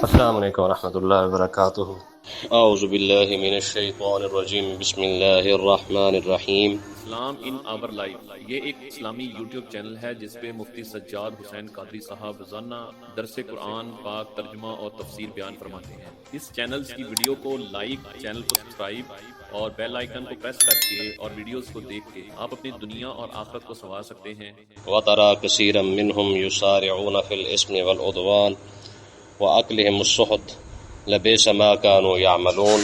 السلام علیکم ورحمۃ اللہ وبرکاتہ۔ اعوذ باللہ من الشیطان الرجیم، بسم اللہ الرحمن الرحیم۔ اسلام ان آور لائف یہ ایک اسلامی یوٹیوب چینل ہے جس پہ مفتی سجاد حسین قادری صاحب روزانہ درس قرآن پاک ترجمہ اور تفسیر بیان فرماتے ہیں۔ اس چینل کی ویڈیو کو لائک، چینل کو سبسکرائب اور بیل آئیکن کو پریس کر کے اور ویڈیوز کو دیکھ کے آپ اپنی دنیا اور آخرت کو سنوار سکتے ہیں۔ وَتَرَى كَثِيرًا مِّنْهُمْ يُسَارِعُونَ فِي الْإِثْمِ وَالْعُدْوَانِ وَأَكْلِهِمُ السُّحْتَ لَبِئْسَ مَا كَانُوا يَعْمَلُونَ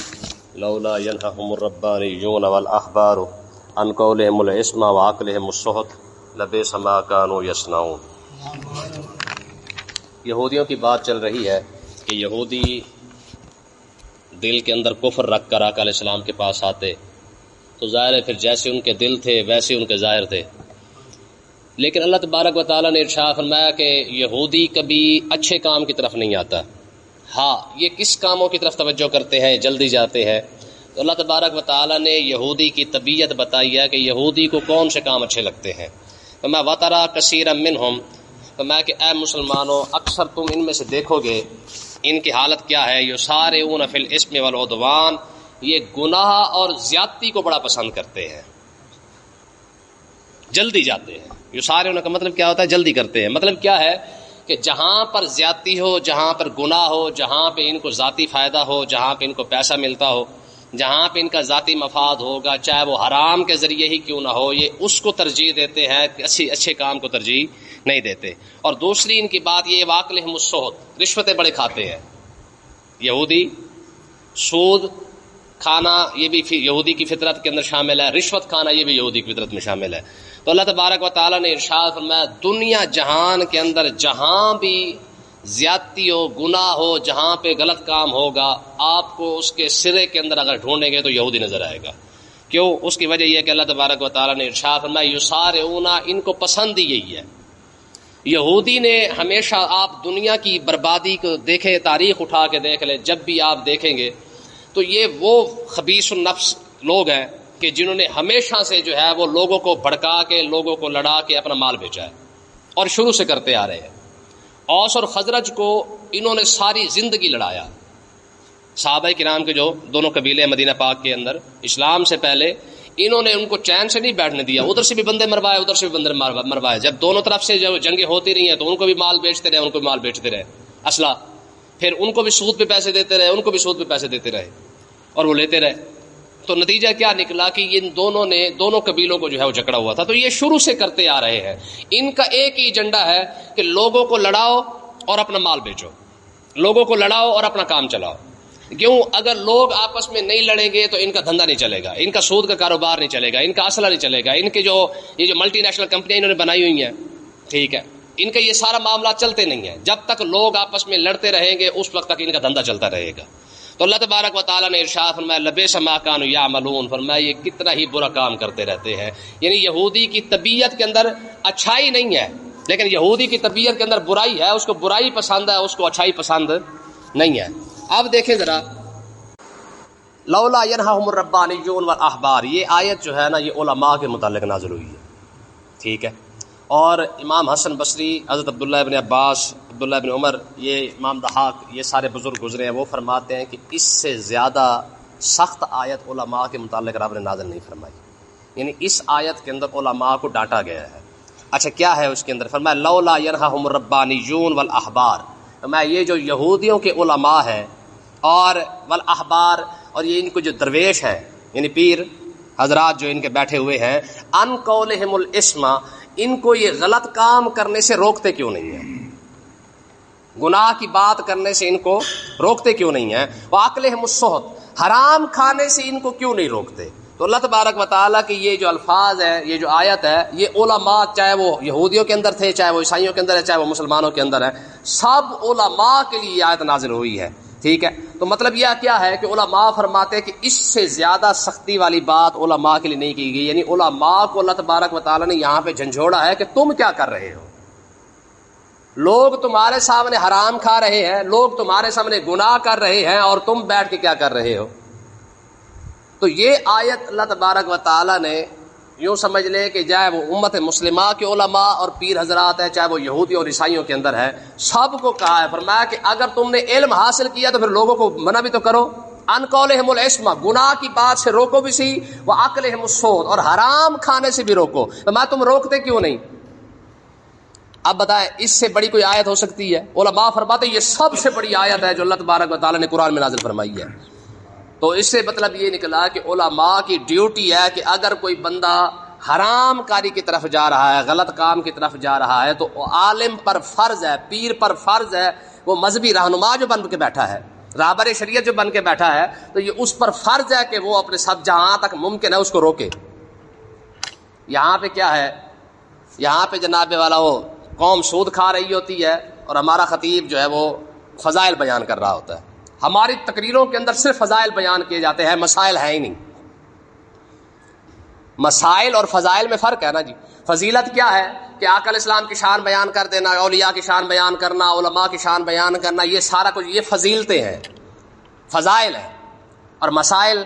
لَوْلَا يَنْهَهُمُ الرَّبَّانِيُّونَ وَالْأَحْبَارُ عَنْ قَوْلِهِمُ الْإِثْمَ وَأَكْلِهِمُ السُّحْتَ لَبِئْسَ مَا كَانُوا يَصْنَعُونَ۔ یہودیوں کی بات چل رہی ہے کہ یہودی دل کے اندر کفر رکھ کر آقا علیہ السلام کے پاس آتے تو ظاہر ہے پھر جیسے ان کے دل تھے ویسے ان کے ظاہر تھے، لیکن اللہ تبارک و تعالیٰ نے ارشاد فرمایا کہ یہودی کبھی اچھے کام کی طرف نہیں آتا۔ ہاں، یہ کس کاموں کی طرف توجہ کرتے ہیں، جلدی جاتے ہیں۔ تو اللہ تبارک و تعالیٰ نے یہودی کی طبیعت بتائی ہے کہ یہودی کو کون سے کام اچھے لگتے ہیں۔ فرمایا وَتَرَى كَثِيرًا مِّنْهُمْ، فرمایا کہ اے مسلمانوں اکثر تم ان میں سے دیکھو گے ان کی حالت کیا ہے، یُسَارِعُونَ فِي الْإِثْمِ وَالْعُدْوَانِ، یہ گناہ اور زیادتی کو بڑا پسند کرتے ہیں، جلدی جاتے ہیں۔ یسارعون کا مطلب کیا ہوتا ہے؟ جلدی کرتے ہیں۔ مطلب کیا ہے کہ جہاں پر زیادتی ہو، جہاں پر گناہ ہو، جہاں پہ ان کو ذاتی فائدہ ہو، جہاں پہ ان کو پیسہ ملتا ہو، جہاں پہ ان کا ذاتی مفاد ہوگا، چاہے وہ حرام کے ذریعے ہی کیوں نہ ہو، یہ اس کو ترجیح دیتے ہیں، اچھے کام کو ترجیح نہیں دیتے۔ اور دوسری ان کی بات یہ واقلہم السحت، رشوتیں بڑے کھاتے ہیں یہودی۔ سود کھانا یہ بھی یہودی کی فطرت کے اندر شامل ہے، رشوت کھانا یہ بھی یہودی کی فطرت میں شامل ہے۔ تو اللہ تبارک و تعالیٰ نے ارشاد فرمایا دنیا جہان کے اندر جہاں بھی زیادتی ہو، گناہ ہو، جہاں پہ غلط کام ہوگا، آپ کو اس کے سرے کے اندر اگر ڈھونڈیں گے تو یہودی نظر آئے گا۔ کیوں؟ اس کی وجہ یہ ہے کہ اللہ تبارک و تعالیٰ نے ارشاد فرمایا یسارعون، ان کو پسند ہی یہی ہے۔ یہودی نے ہمیشہ، آپ دنیا کی بربادی کو دیکھیں، تاریخ اٹھا کے دیکھ لیں، جب بھی آپ دیکھیں گے تو یہ وہ خبیث النفس لوگ ہیں کہ جنہوں نے ہمیشہ سے جو ہے وہ لوگوں کو بھڑکا کے، لوگوں کو لڑا کے اپنا مال بیچا ہے، اور شروع سے کرتے آ رہے ہیں۔ اوس اور خزرج کو انہوں نے ساری زندگی لڑایا۔ صحابہ کرام کے جو دونوں قبیلے مدینہ پاک کے اندر اسلام سے پہلے، انہوں نے ان کو چین سے نہیں بیٹھنے دیا، ادھر سے بھی بندے مروائے، ادھر سے بھی بندے مروائے۔ جب دونوں طرف سے جب جنگیں ہوتی رہی ہیں تو ان کو بھی مال بیچتے رہے، ان کو بھی مال بیچتے رہے، اسلحہ، پھر ان کو بھی سود پہ پیسے دیتے رہے، ان کو بھی سود پہ پیسے دیتے رہے، اور وہ لیتے رہے۔ تو نتیجہ کیا نکلا کہ ان دونوں قبیلوں کو جو ہے وہ جکڑا ہوا تھا۔ تو یہ شروع سے کرتے آ رہے ہیں۔ ان کا ایک ہی ایجنڈا ہے کہ لوگوں کو لڑاؤ اور اپنا مال بیچو، لوگوں کو لڑاؤ اور اپنا کام چلاؤ۔ کیوں؟ اگر لوگ آپس میں نہیں لڑیں گے تو ان کا دھندا نہیں چلے گا، ان کا سود کا کاروبار نہیں چلے گا، ان کا اسلحہ نہیں چلے گا، ان کے یہ جو ملٹی نیشنل کمپنیاں انہوں نے بنائی ہوئی ہیں، ٹھیک ہے، ان کا یہ سارا معاملات چلتے نہیں ہیں۔ جب تک لوگ آپس میں لڑتے رہیں گے اس وقت تک ان کا دھندا چلتا رہے گا۔ تو اللہ تبارک و تعالیٰ نے ارشاد فرمایا لبئس ما كانوا يعملون، فرمایا یہ کتنا ہی برا کام کرتے رہتے ہیں۔ یعنی یہودی کی طبیعت کے اندر اچھائی نہیں ہے، لیکن یہودی کی طبیعت کے اندر برائی ہے، اس کو برائی پسند ہے، اس کو اچھائی پسند نہیں ہے۔ اب دیکھیں ذرا، لولا ينهاهم الربانيون والاحبار، یہ آیت جو ہے نا یہ علماء کے متعلق نازل ہوئی ہے، ٹھیک ہے۔ اور امام حسن بصری، حضرت عبداللہ ابن عباس، عبداللہ ابن عمر، یہ امام ضحاک، یہ سارے بزرگ گزرے ہیں، وہ فرماتے ہیں کہ اس سے زیادہ سخت آیت علماء کے متعلق رب نے نازل نہیں فرمائی۔ یعنی اس آیت کے اندر علماء کو ڈانٹا گیا ہے۔ اچھا کیا ہے اس کے اندر؟ فرمایا لولا ينهاهم الربانيون والاحبار، فرمایا یہ جو یہودیوں کے علماء ہیں اور والاحبار، اور یہ ان کو جو درویش ہیں یعنی پیر حضرات جو ان کے بیٹھے ہوئے ہیں، ان قولہم الاسم، ان کو یہ غلط کام کرنے سے روکتے کیوں نہیں ہیں؟ گناہ کی بات کرنے سے ان کو روکتے کیوں نہیں ہیں؟ وَأَكْلِهِمُ السُّحْتَ، حرام کھانے سے ان کو کیوں نہیں روکتے؟ تو اللہ تبارک و تعالیٰ کی یہ جو الفاظ ہے، یہ جو آیت ہے، یہ علماء، چاہے وہ یہودیوں کے اندر تھے، چاہے وہ عیسائیوں کے اندر ہے، چاہے وہ مسلمانوں کے اندر ہے، سب علماء کے لیے یہ آیت نازل ہوئی ہے، ٹھیک ہے۔ تو مطلب یہ کیا ہے کہ علماء فرماتے ہیں کہ اس سے زیادہ سختی والی بات علماء کے لیے نہیں کی گئی۔ یعنی علماء کو اللہ تبارک و تعالیٰ نے یہاں پہ جھنجھوڑا ہے کہ تم کیا کر رہے ہو، لوگ تمہارے سامنے حرام کھا رہے ہیں، لوگ تمہارے سامنے گناہ کر رہے ہیں، اور تم بیٹھ کے کیا کر رہے ہو۔ تو یہ آیت اللہ تبارک و تعالیٰ نے یوں سمجھ لیں کہ چاہے وہ امت مسلمہ کے علماء اور پیر حضرات ہیں، چاہے وہ یہودی اور عیسائیوں کے اندر ہے، سب کو کہا ہے، فرمایا کہ اگر تم نے علم حاصل کیا تو پھر لوگوں کو منع بھی تو کرو، ان قولہم الاسم، گناہ کی بات سے روکو بھی سی، واکلہم السحت، اور حرام کھانے سے بھی روکو، تو میں تم روکتے کیوں نہیں؟ اب بتائیں اس سے بڑی کوئی آیت ہو سکتی ہے؟ علماء فرماتے ہیں یہ سب سے بڑی آیت ہے جو اللہ تبارک و تعالیٰ نے قرآن میں نازل فرمائی ہے۔ تو اس سے مطلب یہ نکلا کہ علماء کی ڈیوٹی ہے کہ اگر کوئی بندہ حرام کاری کی طرف جا رہا ہے، غلط کام کی طرف جا رہا ہے، تو عالم پر فرض ہے، پیر پر فرض ہے، وہ مذہبی رہنما جو بن کے بیٹھا ہے، رہبر شریعت جو بن کے بیٹھا ہے، تو یہ اس پر فرض ہے کہ وہ اپنے سب جہاں تک ممکن ہے اس کو روکے۔ یہاں پہ کیا ہے، یہاں پہ جناب والا وہ قوم سود کھا رہی ہوتی ہے اور ہمارا خطیب جو ہے وہ فضائل بیان کر رہا ہوتا ہے۔ ہماری تقریروں کے اندر صرف فضائل بیان کیے جاتے ہیں، مسائل ہیں ہی نہیں۔ مسائل اور فضائل میں فرق ہے نا جی۔ فضیلت کیا ہے کہ آقا علیہ السلام کی شان بیان کر دینا، اولیاء کی شان بیان کرنا، علماء کی شان بیان کرنا، یہ سارا کچھ یہ فضیلتیں ہیں، فضائل ہیں، اور مسائل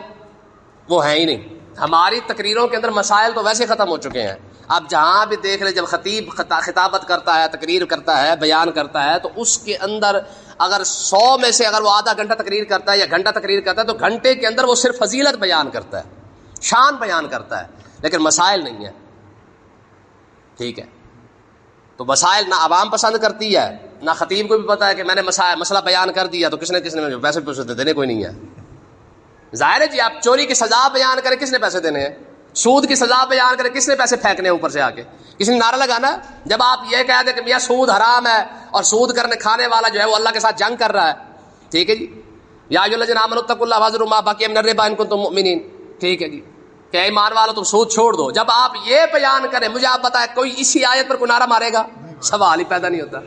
وہ ہیں ہی نہیں۔ ہماری تقریروں کے اندر مسائل تو ویسے ختم ہو چکے ہیں۔ اب جہاں بھی دیکھ لیں، جب خطیب خطابت کرتا ہے، تقریر کرتا ہے، بیان کرتا ہے، تو اس کے اندر اگر 100 میں سے اگر وہ آدھا گھنٹہ تقریر کرتا ہے یا گھنٹہ تقریر کرتا ہے، تو گھنٹے کے اندر وہ صرف فضیلت بیان کرتا ہے، شان بیان کرتا ہے، لیکن مسائل نہیں ہے۔ ٹھیک ہے، تو مسائل نہ عوام پسند کرتی ہے، نہ خطیب کو بھی پتا ہے کہ میں نے مسئلہ بیان کر دیا تو کس نے پیسے دینے کوئی نہیں ہے۔ ظاہر ہے جی، آپ چوری کی سزا بیان کریں، کس نے پیسے دینے ہیں؟ سود کی سزا بیان کریں، کس نے پیسے پھینکنے اوپر سے آ کے؟ کسی نے نعرہ لگانا؟ جب آپ یہ کہہ دیں کہ میاں سود حرام ہے اور سود کرنے کھانے والا جو ہے وہ اللہ کے ساتھ جنگ کر رہا ہے، ٹھیک ہے جی، یا ایھا الذین آمنوا اتقوا اللہ واذروا ما بقی من الربا ان کنتم مؤمنین، ٹھیک ہے جی، کہ ایمان والو تم سود چھوڑ دو۔ جب آپ یہ بیان کریں، مجھے آپ بتائیں کوئی اسی آیت پر کوئی نعرہ مارے گا؟ سوال ہی پیدا نہیں ہوتا۔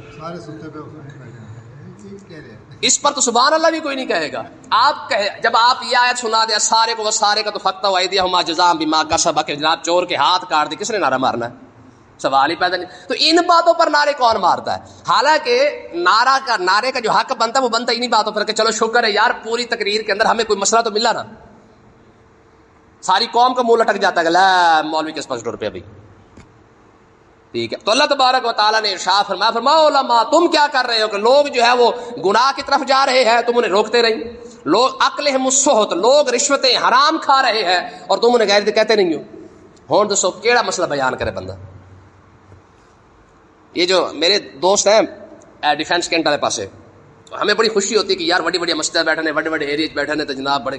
اس پر تو سبحان اللہ بھی کوئی نہیں کہے گا۔ آپ جب آپ یہ آیت سنا دیں سارے کو سارے کا تو فقط ایدیہما جزاء بما کسبا، کہ جناب چور کے ہاتھ کاٹ دے، کس نے نعرہ مارنا ہے؟ سوال ہی پیدا نہیں۔ تو ان باتوں پر نعرے کون مارتا ہے؟ حالانکہ نعرے کا جو حق بنتا ہے وہ بنتا انہی باتوں پر کہ چلو شکر ہے یار پوری تقریر کے اندر ہمیں کوئی مسئلہ تو ملا نا۔ ساری قوم کا منہ لٹک جاتا ہے کہ لا مولوی کے پاس روپے ابھی، ٹھیک ہے۔ تو اللہ تبارک و تعالیٰ نے ارشاد فرمایا، فرماؤ علماء تم کیا کر رہے ہو کہ لوگ جو ہے وہ گناہ کی طرف جا رہے ہیں، تم انہیں روکتے رہی، لوگ اکلہم السحت، لوگ رشوتیں حرام کھا رہے ہیں اور تم انہیں غیر کہتے نہیں ہو۔ ہون دسو کیڑا مسئلہ بیان کرے بندہ؟ یہ جو میرے دوست ہیں ڈیفینس کینٹ والے پاسے، ہمیں بڑی خوشی ہوتی ہے کہ یار وڈی وڈی مسجد بیٹھے نے، وڈے وڈے ایریے بیٹھے نے، تو جناب بڑے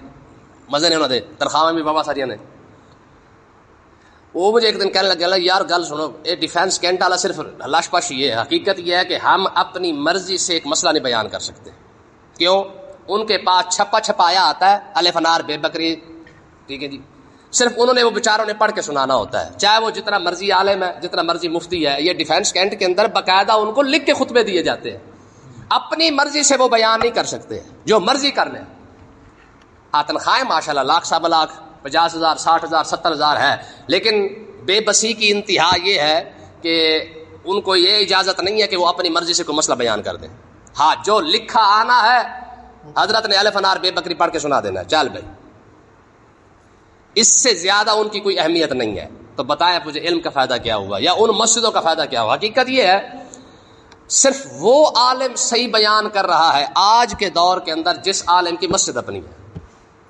مزے نے انہوں نے تنخواہ بھی بابا ساریا نے۔ وہ مجھے ایک دن کہنے لگا یار گل سنو، یہ ڈیفینس کینٹ والا صرف لاش پاش یہ ہے، حقیقت یہ ہے کہ ہم اپنی مرضی سے ایک مسئلہ نہیں بیان کر سکتے۔ کیوں؟ ان کے پاس چھپا چھپایا آتا ہے الف انار بے بکری، ٹھیک ہے جی، صرف انہوں نے وہ بیچاروں نے پڑھ کے سنانا ہوتا ہے، چاہے وہ جتنا مرضی عالم ہے، جتنا مرضی مفتی ہے۔ یہ ڈیفینس کینٹ کے اندر باقاعدہ ان کو لکھ کے خطبے دیے جاتے ہیں، اپنی مرضی سے وہ بیان نہیں کر سکتے، جو مرضی کر لیں۔ ہاں تنخواہیں ماشاء اللہ لاکھ سوا لاکھ 50,000 60,000 70,000 ہے، لیکن بے بسی کی انتہا یہ ہے کہ ان کو یہ اجازت نہیں ہے کہ وہ اپنی مرضی سے کوئی مسئلہ بیان کر دیں۔ ہاں جو لکھا آنا ہے حضرت نے الف انار بے بکری پڑھ کے سنا دینا، چل بھائی، اس سے زیادہ ان کی کوئی اہمیت نہیں ہے۔ تو بتائیں مجھے علم کا فائدہ کیا ہوا یا ان مسجدوں کا فائدہ کیا ہوا؟ حقیقت یہ ہے صرف وہ عالم صحیح بیان کر رہا ہے آج کے دور کے اندر جس عالم کی مسجد اپنی ہے،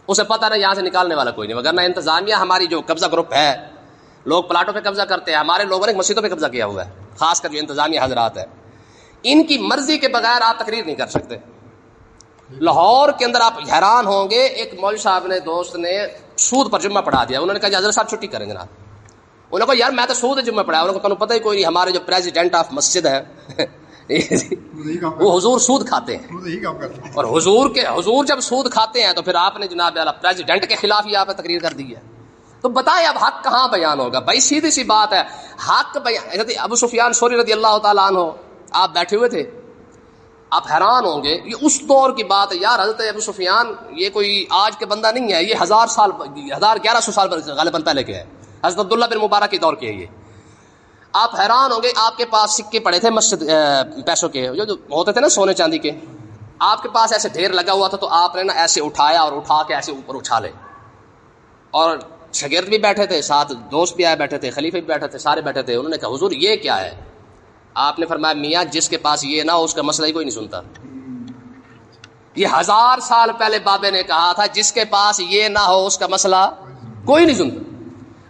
اسے پتہ نہیں یہاں سے نکالنے والا کوئی نہیں، وگرنہ انتظامیہ ہماری جو قبضہ گروپ ہے، لوگ پلاٹوں پہ قبضہ کرتے ہیں، ہمارے لوگوں نے مسجدوں پہ قبضہ کیا ہوا ہے، خاص کر جو انتظامیہ حضرات ہے، ان کی مرضی کے بغیر آپ تقریر نہیں کر سکتے۔ لاہور کے اندر آپ حیران ہوں گے، ایک مولوی صاحب نے دوست نے سود پر جمعہ پڑھا دیا، انہوں نے کہا حضرت صاحب چھٹی کریں جناب۔ انہوں نے کہا یار میں تو سود جمعہ پڑھایا، انہوں نے کہا پتہ ہی کوئی نہیں، ہمارے جو پریزیڈنٹ آف مسجد ہے وہ حضور سود کھاتے ہیں، اور حضور جب سود کھاتے ہیں تو پھر آپ نے جناب پریزیڈنٹ کے خلاف ہی آپ نے تقریر کر دی ہے۔ تو بتائیں اب حق کہاں بیان ہوگا؟ بھائی سیدھی سی بات ہے، حق بیان۔ حضرت ابو سفیان ثوری رضی اللہ تعالیٰ عنہ آپ بیٹھے ہوئے تھے، آپ حیران ہوں گے، یہ اس دور کی بات ہے یار، حضرت ابو سفیان یہ کوئی آج کے بندہ نہیں ہے، یہ 1100 سال غالباً پہلے کے ہے، حضرت عبداللہ بن مبارک کے دور کے ہے یہ۔ آپ حیران ہوں گے، آپ کے پاس سکے پڑے تھے مسجد پیسوں کے جو ہوتے تھے نا سونے چاندی کے، آپ کے پاس ایسے ڈھیر لگا ہوا تھا، تو آپ نے نا ایسے اٹھایا اور اٹھا کے ایسے اوپر اچھالے، اور شاگرد بھی بیٹھے تھے, ساتھ دوست بھی آئے بیٹھے تھے, خلیفے بھی بیٹھے تھے, سارے بیٹھے تھے. انہوں نے کہا حضور یہ کیا ہے؟ آپ نے فرمایا میاں جس کے پاس یہ نہ ہو اس کا مسئلہ ہی کوئی نہیں سنتا. یہ 1000 سال پہلے بابے نے کہا تھا جس کے پاس یہ نہ ہو اس کا مسئلہ کوئی نہیں سنتا.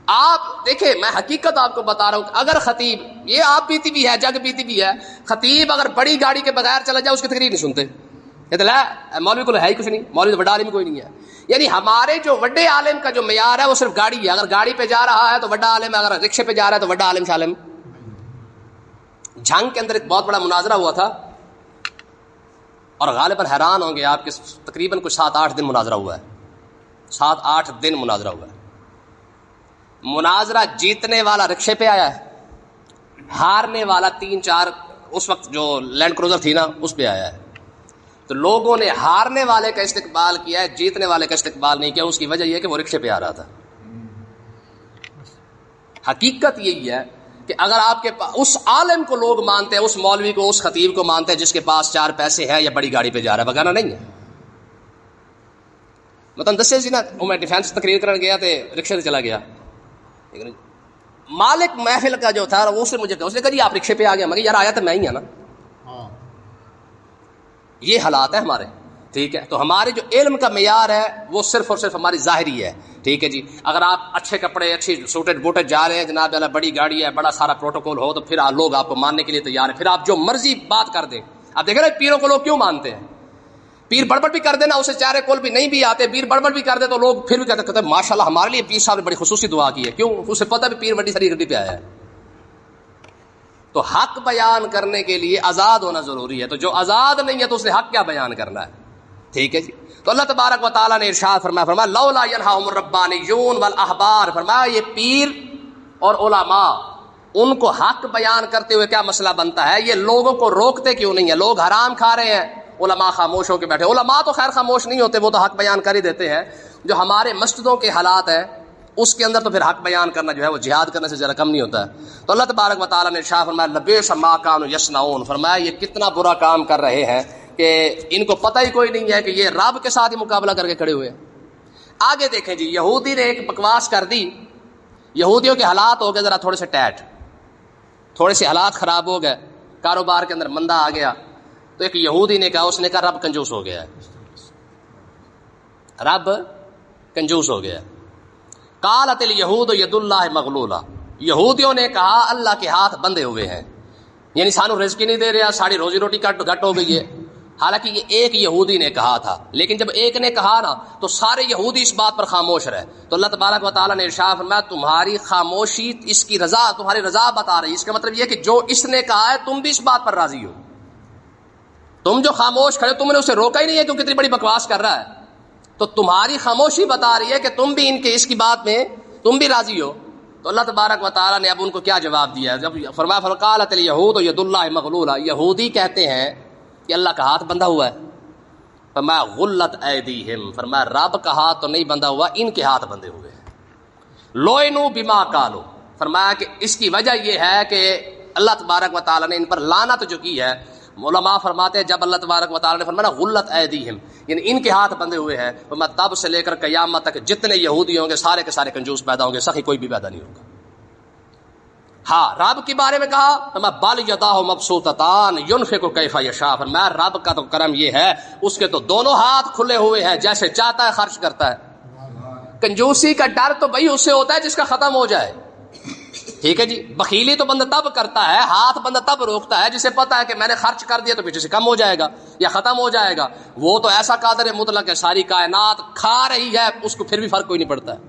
آپ دیکھیں میں حقیقت آپ کو بتا رہا ہوں, اگر خطیب, یہ آپ بیتی بھی ہے, جگ بیتی بھی ہے, خطیب اگر بڑی گاڑی کے بغیر چلا جائے اس کی تقریر نہیں سنتے. مولوی کو ہے ہی کچھ نہیں, مولوی تو بڑا عالم کوئی نہیں ہے. یعنی ہمارے جو بڑے عالم کا جو معیار ہے وہ صرف گاڑی ہے. اگر گاڑی پہ جا رہا ہے تو بڑا عالم ہے, اگر رکشے پہ جا رہا ہے تو بڑا عالم شالم. جھنگ کے اندر ایک بہت بڑا مناظرہ ہوا تھا, اور غالباً حیران ہوں گے آپ کے تقریباً کچھ 7-8 دن مناظرہ ہوا ہے. 7-8 دن مناظرہ ہوا ہے. مناظرہ جیتنے والا رکشے پہ آیا ہے, ہارنے والا 3-4 اس وقت جو لینڈ کروزر تھی نا اس پہ آیا ہے. تو لوگوں نے ہارنے والے کا استقبال کیا ہے, جیتنے والے کا استقبال نہیں کیا. اس کی وجہ یہ کہ وہ رکشے پہ آ رہا تھا. حقیقت یہی ہے کہ اگر آپ کے پاس اس عالم کو لوگ مانتے ہیں, اس مولوی کو, اس خطیب کو مانتے ہیں جس کے پاس 4 پیسے ہیں یا بڑی گاڑی پہ جا رہا ہے, وغیرہ نہیں ہے. مطلب دسے سی نا, میں ڈیفینس تقریر کرنے گیا تھے, رکشے سے چلا گیا. مالک محفل کا جو تھا وہ مجھے کہا, اس نے کہا جی آپ رکشے پہ آ گیا. مگر یار آیا تو میں ہی ہے نا. یہ حالات ہے ہمارے, ٹھیک ہے. تو ہمارے جو علم کا معیار ہے وہ صرف اور صرف ہماری ظاہری ہے, ٹھیک ہے جی. اگر آپ اچھے کپڑے, اچھی سوٹڈ بوٹڈ جا رہے ہیں جناب, بڑی گاڑی ہے, بڑا سارا پروٹوکول ہو, تو پھر لوگ آپ کو ماننے کے لیے تیار ہیں. پھر آپ جو مرضی بات کر دیں. آپ دیکھ رہے ہیں پیروں کو لوگ کیوں مانتے ہیں. پیر بڑبڑ بھی کر دینا, اسے چارے کول بھی نہیں بھی آتے, پیر بڑبڑ بھی کر دے تو لوگ پھر بھی کہتے ہیں ماشاءاللہ ہمارے لیے پیر صاحب نے بڑی خصوصی دعا کی ہے. کیوں؟ اسے پتہ بھی پیر بڑی ساری گڈی پہ آیا ہے. تو حق بیان کرنے کے لیے آزاد ہونا ضروری ہے. تو جو آزاد نہیں ہے تو اسے حق کیا بیان کرنا ہے, ٹھیک ہے جی. تو اللہ تبارک و تعالیٰ نے ارشاد فرمایا لولا ینہاہم الربانیون والاحبار, فرمایا یہ پیر اور علماء ان کو حق بیان کرتے ہوئے کیا مسئلہ بنتا ہے, یہ لوگوں کو روکتے کیوں نہیں ہے. لوگ حرام کھا رہے ہیں, علماء خاموش ہو کے بیٹھے. علماء تو خیر خاموش نہیں ہوتے, وہ تو حق بیان کر ہی دیتے ہیں. جو ہمارے مسجدوں کے حالات ہیں اس کے اندر تو پھر حق بیان کرنا جو ہے وہ جہاد کرنے سے ذرا کم نہیں ہوتا ہے. تو اللہ تبارک و تعالیٰ نے ارشاد فرمایا لبئس ما کانوا یصنعون, فرمایا یہ کتنا برا کام کر رہے ہیں کہ ان کو پتہ ہی کوئی نہیں ہے کہ یہ رب کے ساتھ ہی مقابلہ کر کے کھڑے ہوئے ہیں. آگے دیکھیں جی, یہودی نے ایک بکواس کر دی. یہودیوں کے حالات ہو گئے ذرا تھوڑے سے ٹیٹ, تھوڑے سے حالات خراب ہو گئے, کاروبار کے اندر مندہ آ گیا. تو ایک یہودی نے کہا, اس نے کہا رب کنجوس ہو گیا ہے, رب کنجوس ہو گیا. قالت الیہود ید اللہ مغلولہ, یہودیوں نے کہا اللہ کے ہاتھ بندھے ہوئے ہیں, یعنی سانو رزق ہی نہیں دے رہا, ساری روزی روٹی گھٹ ہو گئی ہے. حالانکہ یہ ایک یہودی نے کہا تھا, لیکن جب ایک نے کہا نا تو سارے یہودی اس بات پر خاموش رہے. تو اللہ تبارک و تعالیٰ نے ارشاد فرمایا تمہاری خاموشی اس کی رضا, تمہاری رضا بتا رہی ہے. اس کا مطلب یہ کہ جو اس نے کہا ہے تم بھی اس بات پر راضی ہو. تم جو خاموش کھڑے, تم نے اسے روکا ہی نہیں ہے کیوں کتنی بڑی بکواس کر رہا ہے. تو تمہاری خاموشی بتا رہی ہے کہ تم بھی ان کے اس کی بات میں تم بھی راضی ہو. تو اللہ تبارک و تعالیٰ نے اب ان کو کیا جواب دیا, جب فرمایا فقالت الیہود ید اللہ مغلولہ, یہودی کہتے ہیں کہ اللہ کا ہاتھ بندھا ہوا ہے. فرمایا غلت ایدیہم, فرمایا رب کا ہاتھ تو نہیں بندھا ہوا, ان کے ہاتھ بندھے ہوئے ہیں. لعنوا بما قالوا, فرمایا کہ اس کی وجہ یہ ہے کہ اللہ تبارک و تعالیٰ نے ان پر لعنت جو کی ہے. علماء فرماتے ہیں جب اللہ تبارک و تعالیٰ نے فرمایا غلت ایدیہم, یعنی ان کے ہاتھ بندھے ہوئے ہیں, فرمایا تب سے لے کر قیامت تک جتنے یہودی ہوں گے سارے کے سارے کنجوس پیدا ہوں گے, سخی کوئی بھی پیدا نہیں ہوگا. ہاں رب کے بارے میں کہا فرمایا بل یداہ مبسوطتان ینفق کیف یشاء, فرمایا رب کا تو کرم یہ ہے اس کے تو دونوں ہاتھ کھلے ہوئے ہیں, جیسے چاہتا ہے خرچ کرتا ہے. کنجوسی کا ڈر تو بھائی اس سے ہوتا ہے جس کا ختم ہو جائے, ٹھیک ہے جی. بخیلی تو بندہ تب کرتا ہے, ہاتھ بندہ تب روکتا ہے جسے پتا ہے کہ میں نے خرچ کر دیا تو پیچھے سے کم ہو جائے گا یا ختم ہو جائے گا. وہ تو ایسا قادر مطلق ہے, ساری کائنات کھا رہی ہے, اس کو پھر بھی فرق کوئی نہیں پڑتا ہے.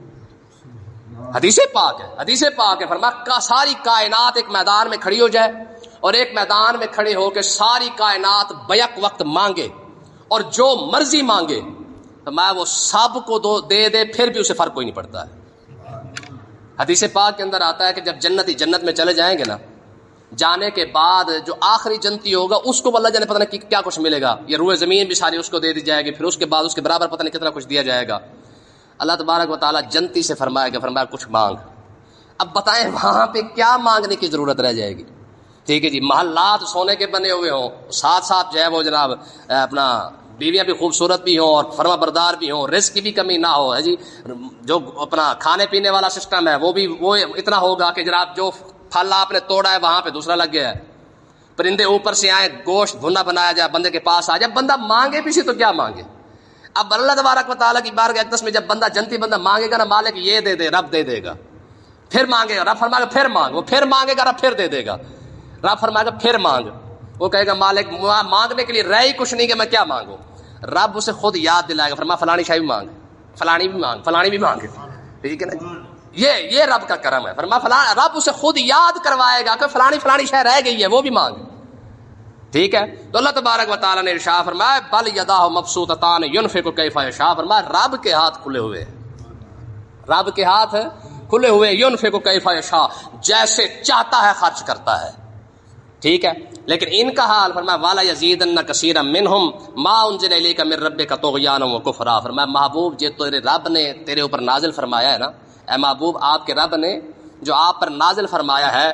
حدیث پاک ہے, حدیث پاک ہے, فرمایا ساری کائنات ایک میدان میں کھڑی ہو جائے اور ایک میدان میں کھڑے ہو کے ساری کائنات بیک وقت مانگے اور جو مرضی مانگے, فرمایا وہ سب کو دے دے پھر بھی اسے فرق کوئی نہیں پڑتا ہے. حدیث پاک کے اندر آتا ہے کہ جب جنتی جنت میں چلے جائیں گے نا, جانے کے بعد جو آخری جنتی ہوگا اس کو اللہ جانے پتہ نہیں کیا کچھ ملے گا, یہ روئے زمین بھی ساری اس کو دے دی جائے گی, پھر اس کے بعد اس کے برابر پتہ نہیں کتنا کچھ دیا جائے گا. اللہ تبارک و تعالیٰ جنتی سے فرمایا کچھ مانگ. اب بتائیں وہاں پہ کیا مانگنے کی ضرورت رہ جائے گی, ٹھیک ہے جی. محلات سونے کے بنے ہوئے ہوں, ساتھ ساتھ جو ہے وہ جناب اپنا بیویاں بھی خوبصورت بھی ہوں اور فرما بردار بھی ہوں، رزق کی بھی کمی نہ ہو ہے جی، جو اپنا کھانے پینے والا سسٹم ہے وہ اتنا ہوگا کہ جناب جو پھل آپ نے توڑا ہے وہاں پہ دوسرا لگ گیا ہے، پرندے اوپر سے آئے، گوشت بھنا بنایا جائے، بندے کے پاس آ جائے، بندہ مانگے بھی تو کیا مانگے؟ اب اللہ تبارک و تعالیٰ کی بارگاہ اقدس میں جب بندہ جنتی بندہ مانگے گا نا، مالک یہ دے دے، رب دے دے گا، پھر مانگے گا، رب فرمائے گا پھر مانگ، وہ پھر مانگے گا، رب پھر دے دے گا، رب فرمائے گا پھر مانگ، وہ کہے گا مالک مانگنے کے لیے رہ ہی کچھ نہیں کہ میں کیا مانگوں، رب اسے خود یاد دلائے گا، فرمایا فلانی شاہ بھی مانگ، فلانی بھی مانگ، فلانی بھی مانگ، ٹھیک ہے نا، یہ رب کا کرم ہے، فرمایا رب اسے خود یاد کروائے گا کہ فلانی شاہ رہ گئی ہے وہ بھی مانگ، ٹھیک ہے۔ تو اللہ تبارک و تعالیٰ نے ارشاد فرمایا بل یداہ مبسوطتان ینفق کیف یشاء، فرمایا رب کے ہاتھ کھلے ہوئے، رب کے ہاتھ کھلے ہوئے، ینفق کیف یشاء، جیسے چاہتا ہے خرچ کرتا ہے، ٹھیک ہے۔ لیکن ان کا حال فرمایا والا یزیدن کثیرا منہم ما انزل الیک من ربک طغیانا وکفرا، فرمایا محبوب جے تیرے رب نے تیرے اوپر نازل فرمایا ہے نا، اے محبوب آپ کے رب نے جو آپ پر نازل فرمایا ہے،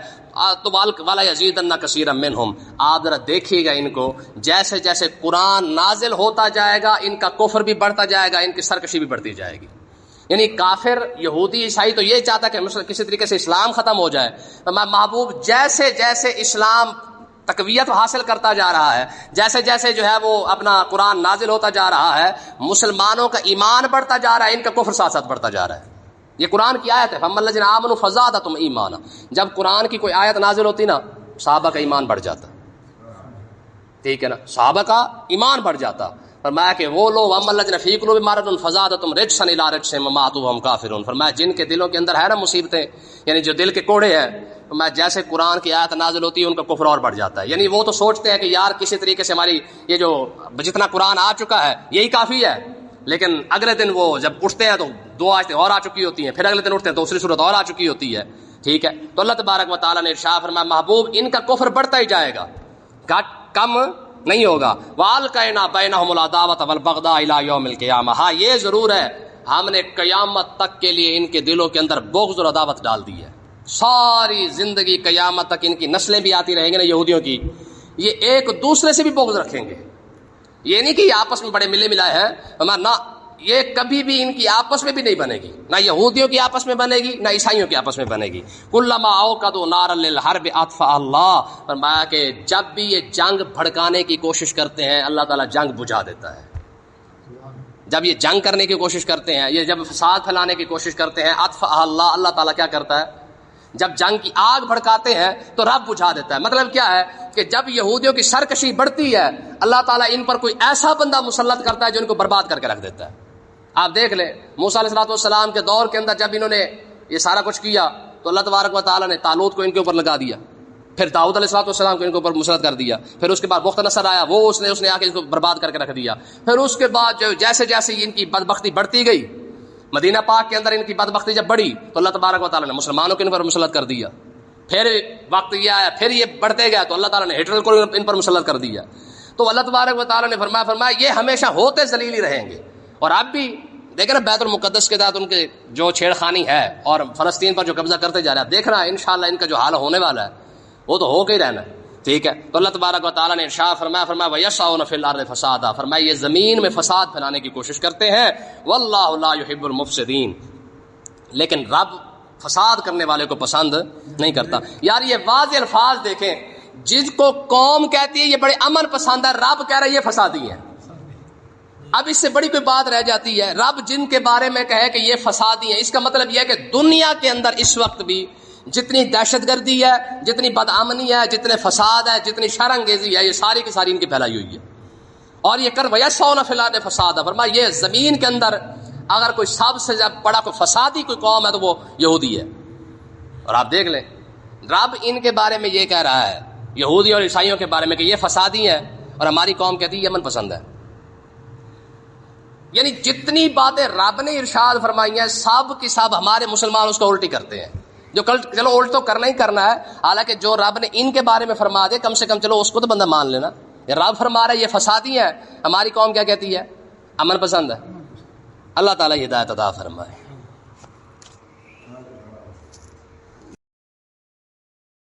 تو والا یزیدن کثیرا منہم، آپ ذرا دیکھیے گا ان کو، جیسے جیسے قرآن نازل ہوتا جائے گا ان کا کفر بھی بڑھتا جائے گا، ان کی سرکشی بھی بڑھتی جائے گی۔ یعنی کافر یہودی عیسائی تو یہ چاہتا کہ کسی طریقے سے اسلام ختم ہو جائے، تو محبوب جیسے جیسے اسلام تقویت حاصل کرتا جا رہا ہے، جیسے جیسے جو ہے وہ اپنا قرآن نازل ہوتا جا رہا ہے، مسلمانوں کا ایمان بڑھتا جا رہا ہے، ان کا کفر ساتھ ساتھ بڑھتا جا رہا ہے۔ یہ قرآن کی آیت ہے، فَأَمَّا الَّذِينَ آمَنُوا فَزَادَتْهُمْ ایمانا، جب قرآن کی کوئی آیت نازل ہوتی نا صحابہ کا ایمان بڑھ جاتا، ٹھیک ہے نا، صحابہ کا ایمان بڑھ جاتا۔ فرمایا کہ وہ لوگ وَأَمَّا الَّذِينَ فِي قُلُوبِهِمْ مَرَضٌ فَزَادَتْهُمْ رِجْسًا إِلَىٰ رِجْسِهِمْ وَمَاتُوا وَهُمْ كَافِرُونَ، فرمایا جن کے دلوں کے اندر ہے نا مصیبتیں، یعنی جو دل کے کوڑے ہیں، فرمایا جیسے قرآن کی آیت نازل ہوتی ہے ان کا کفر اور بڑھ جاتا ہے۔ یعنی وہ تو سوچتے ہیں کہ یار کسی طریقے سے ہماری یہ جو جتنا قرآن آ چکا ہے یہی کافی ہے، لیکن اگلے دن وہ جب اٹھتے ہیں تو 2 آیتیں اور آ چکی ہوتی ہیں، پھر اگلے دن اٹھتے ہیں دوسری صورت اور آ چکی ہوتی ہے، ٹھیک ہے۔ تو اللہ تبارک و تعالیٰ نے ارشاد فرمایا محبوب ان کا کفر بڑھتا ہی جائے گا، کم نہیں ہوگا۔ وَأَلْقَيْنَا بَيْنَهُمُ الْعَدَاوَةَ وَالْبَغْضَاءَ إِلَىٰ يَوْمِ الْقِيَامَةِ، ہاں یہ ضرور ہے ہم نے قیامت تک کے لیے ان کے دلوں کے اندر بغض اور عداوت ڈال دی ہے، ساری زندگی قیامت تک ان کی نسلیں بھی آتی رہیں گی نا یہودیوں کی، یہ ایک دوسرے سے بھی بغض رکھیں گے، یہ نہیں کہ یہ آپس میں بڑے ملے ملائے ہیں، نہ یہ کبھی بھی ان کی آپس میں بھی نہیں بنے گی، نہ یہودیوں کی آپس میں بنے گی نہ عیسائیوں کی آپس میں بنے گی۔ کلما اوقدوا نارا للحرب اطفأ اللہ، فرمایا کہ جب بھی یہ جنگ بھڑکانے کی کوشش کرتے ہیں اللہ تعالیٰ جنگ بجھا دیتا ہے، جب یہ جنگ کرنے کی کوشش کرتے ہیں، یہ جب فساد پھیلانے کی کوشش کرتے ہیں، اطفأ اللہ، اللہ تعالیٰ کیا کرتا ہے جب جنگ کی آگ بھڑکاتے ہیں تو رب بجھا دیتا ہے۔ مطلب کیا ہے کہ جب یہودیوں کی سرکشی بڑھتی ہے اللہ تعالیٰ ان پر کوئی ایسا بندہ مسلط کرتا ہے جو ان کو برباد کر کے رکھ دیتا ہے۔ آپ دیکھ لیں موسیٰ علیہ السلام کے دور کے اندر جب انہوں نے یہ سارا کچھ کیا تو اللہ تبارک و تعالیٰ نے طالوت کو ان کے اوپر لگا دیا، پھر داؤد علیہ السلام کو ان کے اوپر مسلط کر دیا، پھر اس کے بعد بخت نصر آیا، وہ اس نے آ کے ان کو برباد کر کے رکھ دیا، پھر اس کے بعد جو جیسے جیسے ان کی بدبختی بڑھتی گئی، مدینہ پاک کے اندر ان کی بدبختی جب بڑھی تو اللہ تبارک و تعالیٰ نے مسلمانوں کے ان پر مسلط کر دیا، پھر وقت یہ آیا پھر یہ بڑھتے گیا تو اللہ تعالیٰ نے ہٹلر کو ان پر مسلط کر دیا۔ تو اللہ تبارک و تعالیٰ نے فرمایا یہ ہمیشہ ہوتے ذلیل ہی رہیں گے۔ اور اب بھی دیکھ رہے بیت المقدس کے ساتھ ان کے جو چھیڑ خانی ہے اور فلسطین پر جو قبضہ کرتے جا رہا ہے، دیکھ رہا ہے انشاءاللہ ان کا جو حال ہونے والا ہے وہ تو ہو کے ہی رہنا ہے، ٹھیک ہے۔ تو اللہ تبارک و تعالیٰ نے ارشاد فرمایا وَيَسْعَوْنَ فِي الْأَرْضِ فَسَادًا، فرمایا یہ زمین میں فساد پھیلانے کی کوشش کرتے ہیں، وَاللَّهُ لَا يُحِبُّ الْمُفْسِدِينَ، لیکن رب فساد کرنے والے کو پسند نہیں کرتا۔ یار یہ واضح الفاظ دیکھیں، جس کو قوم کہتی ہے یہ بڑے امن پسند ہے، رب کہہ رہا ہے یہ فسادی ہے۔ اب اس سے بڑی کوئی بات رہ جاتی ہے، رب جن کے بارے میں کہے کہ یہ فسادی ہیں، اس کا مطلب یہ ہے کہ دنیا کے اندر اس وقت بھی جتنی دہشت گردی ہے، جتنی بدامنی ہے، جتنے فساد ہے، جتنی شر انگیزی ہے، یہ ساری کی ساری ان کی پھیلائی ہوئی ہے۔ اور یہ وَيَسْعَوْنَ فِي الْأَرْضِ فَسَادًا، فرمایا یہ زمین کے اندر اگر کوئی سب سے بڑا کوئی فسادی کوئی قوم ہے تو وہ یہودی ہے۔ اور آپ دیکھ لیں رب ان کے بارے میں یہ کہہ رہا ہے یہودی اور عیسائیوں کے بارے میں کہ یہ فسادی ہیں، اور ہماری قوم کہتی ہے یہ امن پسند ہے۔ یعنی جتنی باتیں رب نے ارشاد فرمائی ہیں سب کی سب ہمارے مسلمان اس کو الٹی کرتے ہیں، جو چلو الٹ تو کرنا ہی کرنا ہے، حالانکہ جو رب نے ان کے بارے میں فرما دے کم سے کم چلو اس کو تو بندہ مان لینا۔ یہ رب فرما رہا ہے یہ فسادی ہے، ہماری قوم کیا کہتی ہے امن پسند ہے۔ اللہ تعالیٰ ہدایت عطا فرمائے۔